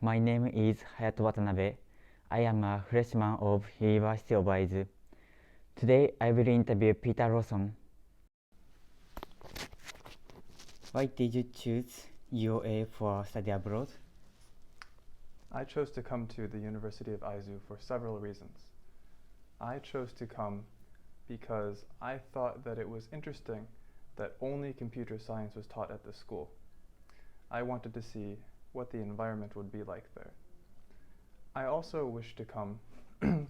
My name is Hayato Watanabe. I am a freshman of University of Aizu. Today I will interview Peter Lawson. Why did you choose UOA for study abroad? I chose to come to the University of Aizu for several reasons. I chose to come because I thought that it was interesting that only computer science was taught at the school. I wanted to see what the environment would be like there. I also wished to come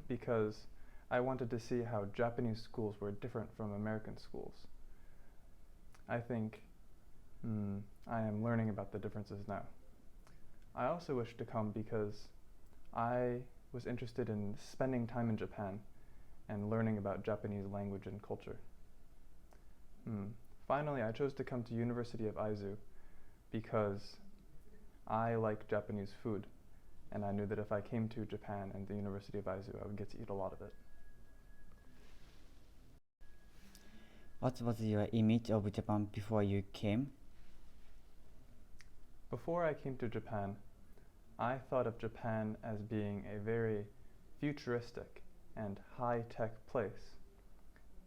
because I wanted to see how Japanese schools were different from American schools. I think I am learning about the differences now. I also wished to come because I was interested in spending time in Japan and learning about Japanese language and culture. Finally, I chose to come to University of Aizu because I like Japanese food, and I knew that if I came to Japan and the University of Aizu, I would get to eat a lot of it. What was your image of Japan before you came? Before I came to Japan, I thought of Japan as being a very futuristic and high-tech place,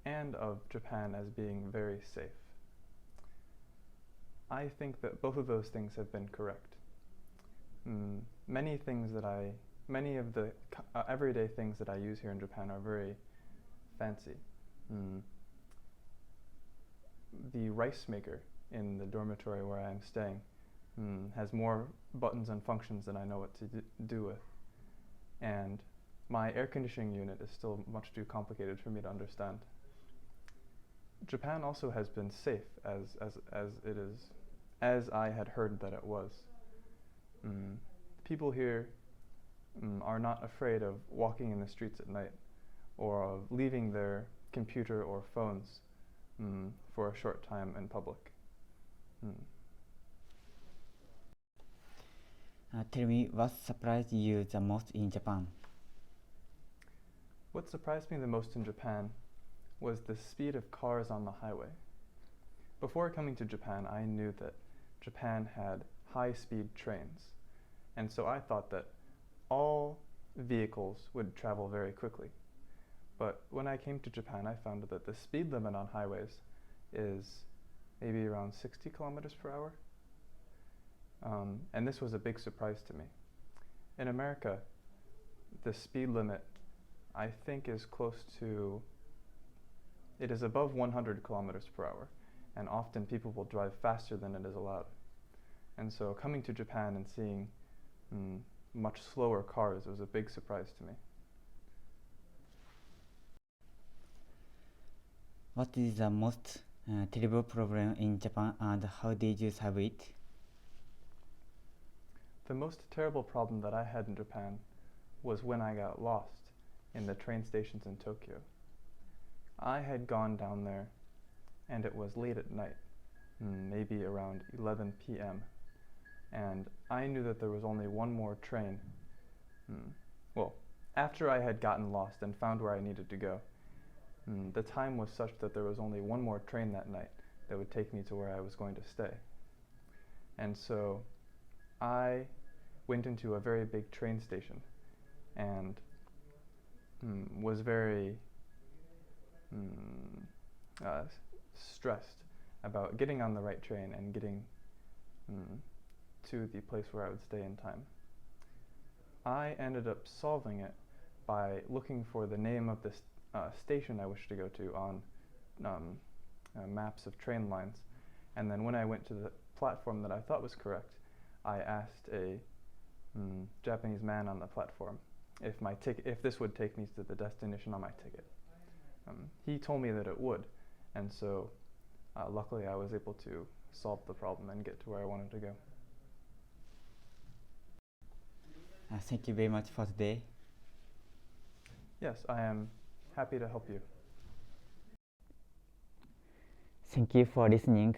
and of Japan as being very safe. I think that both of those things have been correct. Many of the everyday things that I use here in Japan are very fancy. The rice maker in the dormitory where I am staying has more buttons and functions than I know what to do with. And my air conditioning unit is still much too complicated for me to understand. Japan also has been safe as I had heard that it was. People here are not afraid of walking in the streets at night or of leaving their computer or phones for a short time in public. Tell me what surprised you the most in Japan? What surprised me the most in Japan was the speed of cars on the highway. Before coming to Japan, I knew that Japan had high-speed trains, and so I thought that all vehicles would travel very quickly. But when I came to Japan, I found that the speed limit on highways is maybe around 60 kilometers per hour. And this was a big surprise to me. In America, the speed limit, I think, is it is above 100 kilometers per hour, and often people will drive faster than it is allowed. And so coming to Japan and seeing much slower cars was a big surprise to me. What is the most terrible problem in Japan and how did you solve it? The most terrible problem that I had in Japan was when I got lost in the train stations in Tokyo. I had gone down there and it was late at night, maybe around 11 p.m. and I knew that there was only one more train. Well, after I had gotten lost and found where I needed to go, the time was such that there was only one more train that night that would take me to where I was going to stay. And so I went into a very big train station and was very stressed about getting on the right train and getting to the place where I would stay in time. I ended up solving it by looking for the name of the station I wished to go to on maps of train lines, and then when I went to the platform that I thought was correct, I asked a Japanese man on the platform if this would take me to the destination on my ticket. He told me that it would, and so luckily I was able to solve the problem and get to where I wanted to go. Thank you very much for today. Yes, I am happy to help you. Thank you for listening.